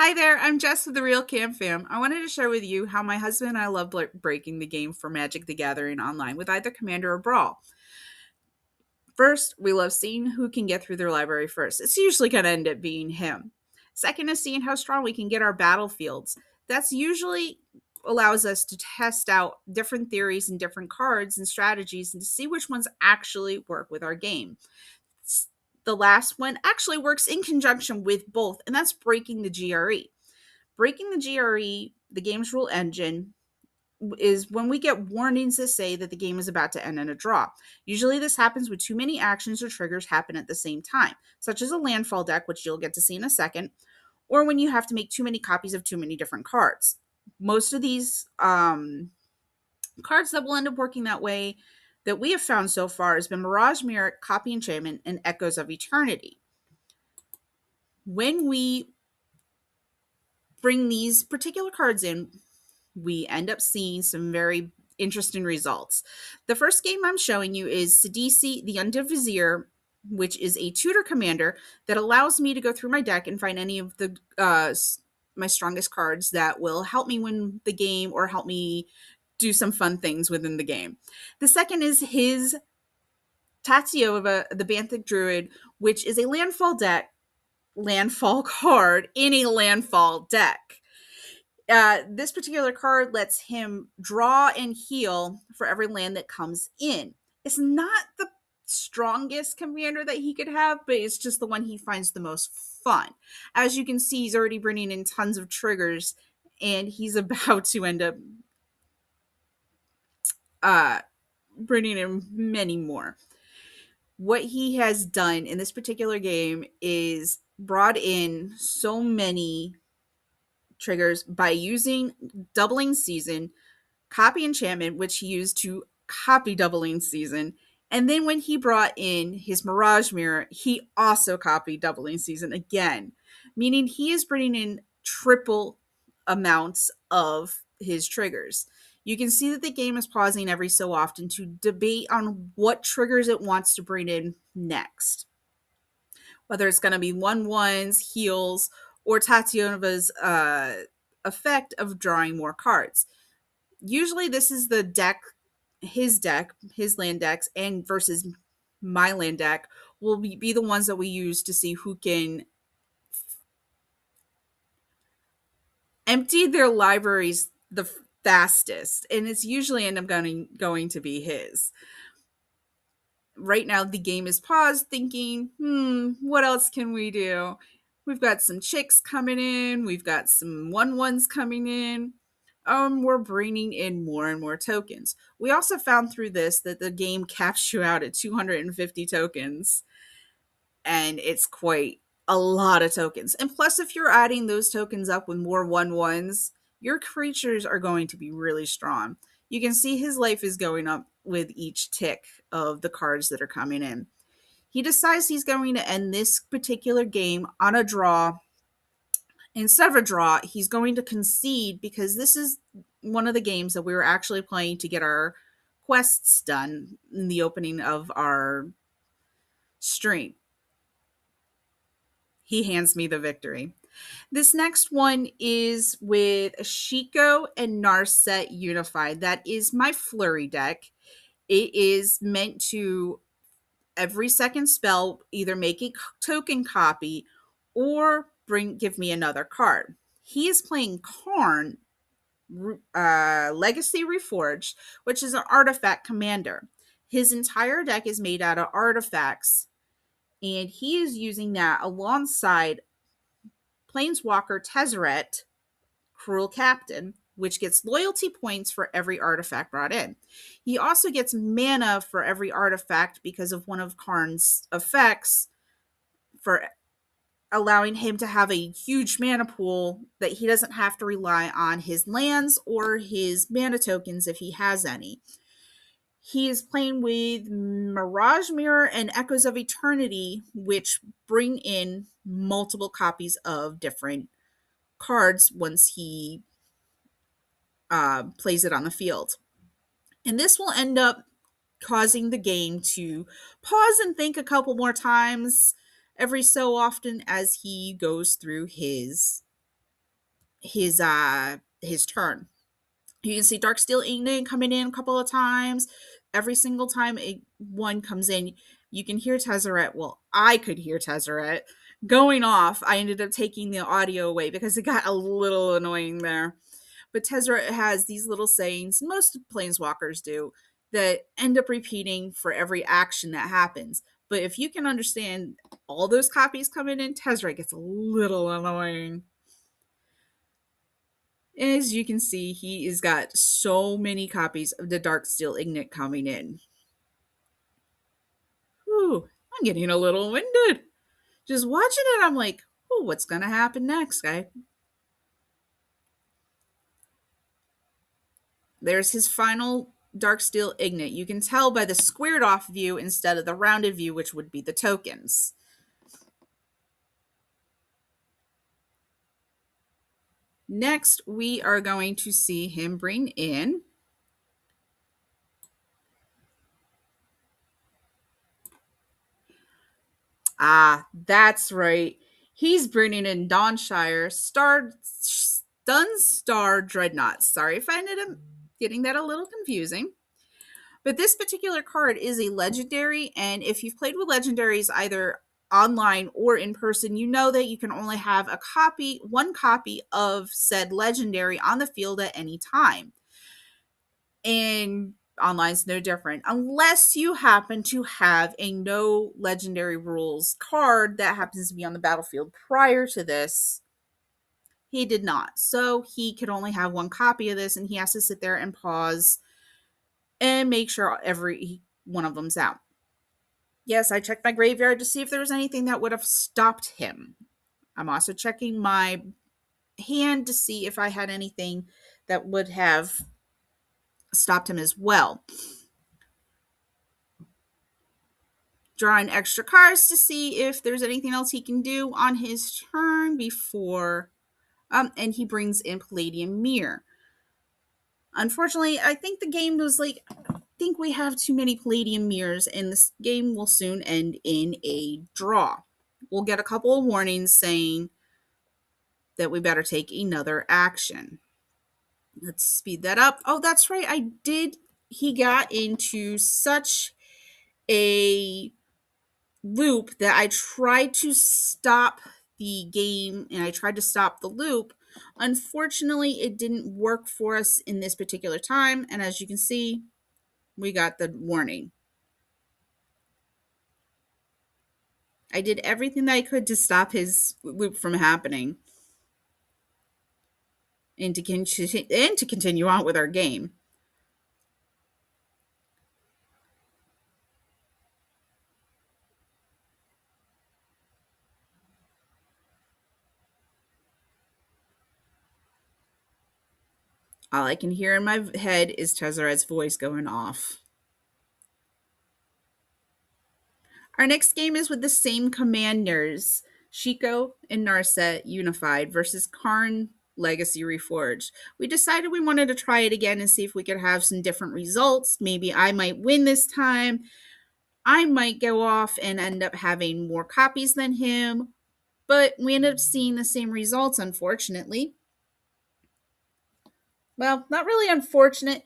Hi there, I'm Jess of TheRealCamFam. I wanted to share with you how my husband and I love breaking the game for Magic the Gathering online with either Commander or Brawl. First, we love seeing who can get through their library first. It's usually going to end up being him. Second is seeing how strong we can get our battlefields. That's usually allows us to test out different theories and different cards and strategies and to see which ones actually work with our game. The last one actually works in conjunction with both, and that's breaking the GRE. Breaking the GRE, the game's rule engine, is when we get warnings that say that the game is about to end in a draw. Usually this happens when too many actions or triggers happen at the same time, such as a landfall deck, which you'll get to see in a second, or when you have to make too many copies of too many different cards. Most of these cards that will end up working that way that we have found so far has been Mirage Mirror, Copy Enchantment, and Echoes of Eternity. When we bring these particular cards in, we end up seeing some very interesting results. The first game I'm showing you is Sidisi, the Undead Vizier, which is a tutor commander that allows me to go through my deck and find any of the my strongest cards that will help me win the game or help me do some fun things within the game. The second is his Tatsiova, the Banthic Druid, which is a landfall card in a landfall deck. This particular card lets him draw and heal for every land that comes in. It's not the strongest commander that he could have, but it's just the one he finds the most fun. As you can see, he's already bringing in tons of triggers, and he's about to end up uh, bringing in many more. What he has done in this particular game is brought in so many triggers by using doubling season, copy enchantment, which he used to copy doubling season. And then when he brought in his Mirage Mirror, he also copied doubling season again, meaning he is bringing in triple amounts of his triggers. You can see that the game is pausing every so often to debate on what triggers it wants to bring in next. Whether it's going to be 1/1s, heals, or Tatiova's effect of drawing more cards. Usually this is the deck, his land decks, and versus my land deck will be the ones that we use to see who can empty their libraries the fastest, and it's usually end up going to be his. Right now the game is paused thinking, what else can we do? We've got some chicks coming in, we've got some 1/1s coming in. We're bringing in more and more tokens. We also found through this that the game caps you out at 250 tokens, and it's quite a lot of tokens. And plus, if you're adding those tokens up with more 1/1s, your creatures are going to be really strong. You can see his life is going up with each tick of the cards that are coming in. He decides he's going to end this particular game on a draw. Instead of a draw, he's going to concede because this is one of the games that we were actually playing to get our quests done in the opening of our stream. He hands me the victory. This next one is with Ashiko and Narset Unified. That is my flurry deck. It is meant to every second spell either make a token copy or give me another card. He is playing Karn, Legacy Reforged, which is an artifact commander. His entire deck is made out of artifacts, and he is using that alongside Planeswalker Tezzeret, Cruel Captain, which gets loyalty points for every artifact brought in. He also gets mana for every artifact because of one of Karn's effects, for allowing him to have a huge mana pool that he doesn't have to rely on his lands or his mana tokens if he has any. He is playing with Mirage Mirror and Echoes of Eternity, which bring in multiple copies of different cards once he plays it on the field. And this will end up causing the game to pause and think a couple more times every so often as he goes through his his turn. You can see Darksteel Ignis coming in a couple of times. Every single time one comes in, you can hear Tezzeret. Well, I could hear Tezzeret going off. I ended up taking the audio away because it got a little annoying there. But Tezzeret has these little sayings, most planeswalkers do, that end up repeating for every action that happens. But if you can understand all those copies coming in, Tezzeret gets a little annoying. As you can see, he has got so many copies of the Darksteel Ignis coming in. Whew, I'm getting a little winded. Just watching it, I'm like, oh, what's going to happen next, guy? There's his final Darksteel Ignis. You can tell by the squared off view instead of the rounded view, which would be the tokens. Next, we are going to see him bring in that's right. He's bringing in Dawnshire Dunstar Dreadnought. Sorry if I ended up getting that a little confusing. But this particular card is a legendary, and if you've played with legendaries either online or in person, you know that you can only have one copy of said legendary on the field at any time. And online's no different, unless you happen to have a no legendary rules card that happens to be on the battlefield prior to this. He did not. So he could only have one copy of this, and he has to sit there and pause and make sure every one of them's out. Yes, I checked my graveyard to see if there was anything that would have stopped him. I'm also checking my hand to see if I had anything that would have stopped him as well. Drawing extra cards to see if there's anything else he can do on his turn before. And he brings in Palladium Mirror. Unfortunately, I think the game was like, I think we have too many Palladium Mirrors, and this game will soon end in a draw. We'll get a couple of warnings saying that we better take another action. Let's speed that up. Oh, that's right. He got into such a loop that I tried to stop the game and I tried to stop the loop. Unfortunately, it didn't work for us in this particular time. And as you can see, we got the warning. I did everything that I could to stop his loop from happening and to continue on with our game. All I can hear in my head is Tezzeret's voice going off. Our next game is with the same commanders, Shiko and Narset unified versus Karn Legacy Reforged. We decided we wanted to try it again and see if we could have some different results. Maybe I might win this time. I might go off and end up having more copies than him. But we ended up seeing the same results, unfortunately. Well, not really unfortunate,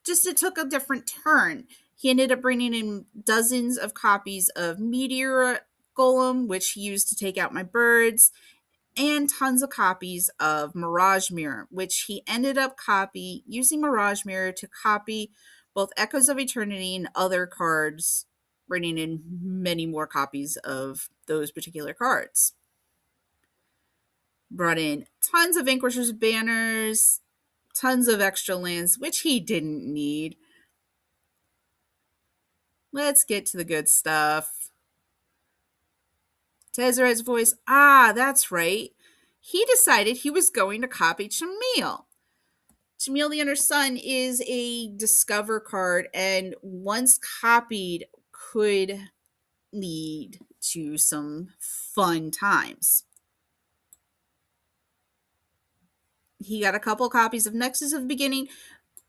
just it took a different turn. He ended up bringing in dozens of copies of Meteor Golem, which he used to take out my birds, and tons of copies of Mirage Mirror, which he ended up using Mirage Mirror to copy both Echoes of Eternity and other cards, bringing in many more copies of those particular cards. Brought in tons of Vanquisher's banners, tons of extra lands, which he didn't need. Let's get to the good stuff. Tezzeret's voice. That's right. He decided he was going to copy Chamille. Chamille the Inner Sun is a discover card, and once copied could lead to some fun times. He got a couple copies of Nexus of Beginning,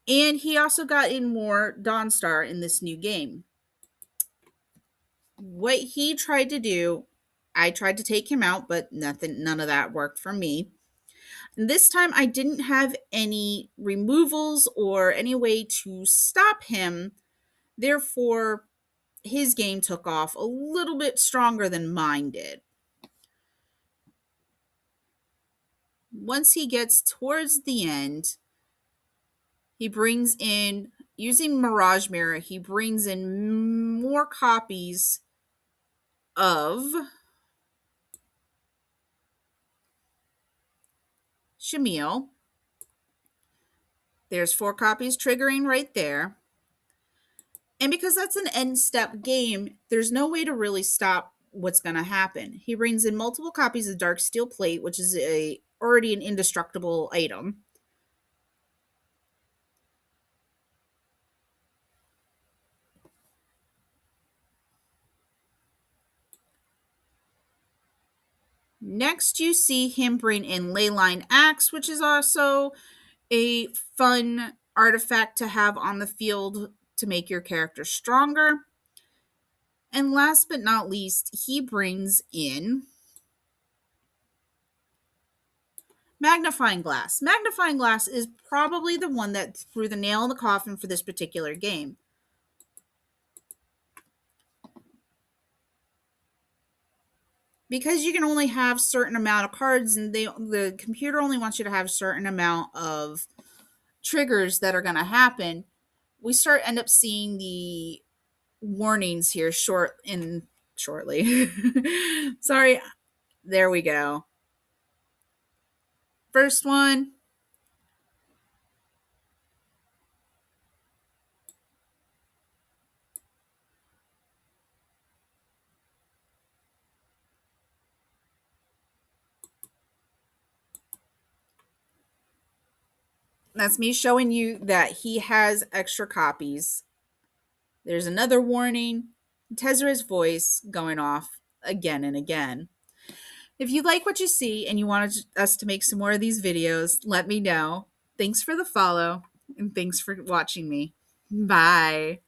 and he also got in more Dawnstar in this new game. What he tried to do, I tried to take him out, but none of that worked for me. And this time I didn't have any removals or any way to stop him. Therefore, his game took off a little bit stronger than mine did. Once he gets towards the end, he brings in, using Mirage Mirror, he brings in more copies of Shamil. There's 4 copies triggering right there. And because that's an end step game, there's no way to really stop what's going to happen. He brings in multiple copies of Dark Steel Plate, which is already an indestructible item. Next, you see him bring in Leyline Axe, which is also a fun artifact to have on the field to make your character stronger. And last but not least, he brings in Magnifying Glass. Magnifying Glass is probably the one that threw the nail in the coffin for this particular game. Because you can only have certain amount of cards, and the computer only wants you to have a certain amount of triggers that are going to happen, we end up seeing the warnings here shortly. Sorry. There we go. First one. That's me showing you that he has extra copies. There's another warning. Tezzera's voice going off again and again. If you like what you see and you want us to make some more of these videos, let me know. Thanks for the follow, and thanks for watching me. Bye.